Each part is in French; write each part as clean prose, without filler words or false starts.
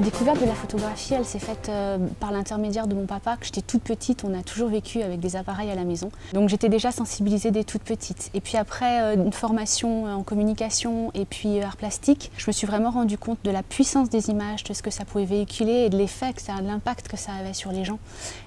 découverte de la photographie, elle s'est faite par l'intermédiaire de mon papa. Quand j'étais toute petite, on a toujours vécu avec des appareils à la maison. Donc j'étais déjà sensibilisée dès toute petite. Et puis après une formation en communication et puis art plastique, je me suis vraiment rendu compte de la puissance des images, de ce que ça pouvait véhiculer et de l'effet, de l'impact que ça avait sur les gens.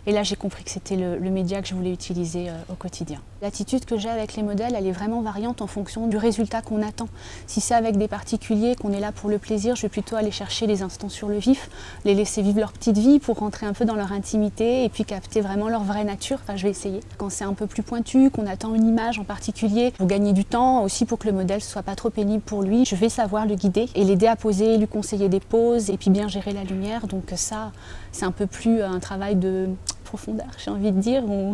Et là j'ai compris que c'était le média que je voulais utiliser au quotidien. L'attitude que j'ai avec les modèles, elle est vraiment variante en fonction du résultat qu'on attend. Si c'est avec des particuliers, qu'on est là pour le plaisir, je vais plutôt aller chercher les instants sur le vif, les laisser vivre leur petite vie pour rentrer un peu dans leur intimité et puis capter vraiment leur vraie nature. Enfin, je vais essayer. Quand c'est un peu plus pointu, qu'on attend une image en particulier pour gagner du temps, aussi pour que le modèle ne soit pas trop pénible pour lui, je vais savoir le guider et l'aider à poser, lui conseiller des poses et puis bien gérer la lumière. Donc ça, c'est un peu plus un travail de profondeur, j'ai envie de dire, ou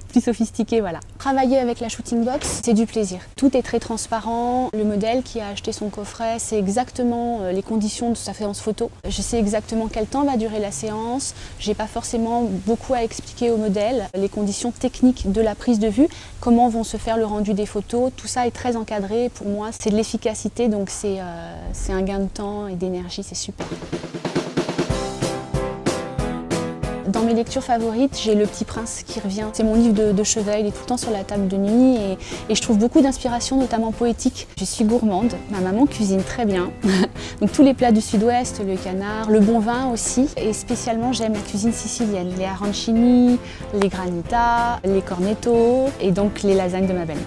plus sophistiqué, voilà. Travailler avec la shooting box, c'est du plaisir. Tout est très transparent. Le modèle qui a acheté son coffret, c'est exactement les conditions de sa séance photo. Je sais exactement quel temps va durer la séance. J'ai pas forcément beaucoup à expliquer au modèle. Les conditions techniques de la prise de vue, comment vont se faire le rendu des photos, tout ça est très encadré. Pour moi, c'est de l'efficacité, donc c'est un gain de temps et d'énergie, c'est super. Dans mes lectures favorites, j'ai Le Petit Prince qui revient. C'est mon livre de chevet, il est tout le temps sur la table de nuit et je trouve beaucoup d'inspiration, notamment poétique. Je suis gourmande, ma maman cuisine très bien. Donc tous les plats du sud-ouest, le canard, le bon vin aussi. Et spécialement, j'aime la cuisine sicilienne, les arancini, les granitas, les cornettos et donc les lasagnes de ma belle.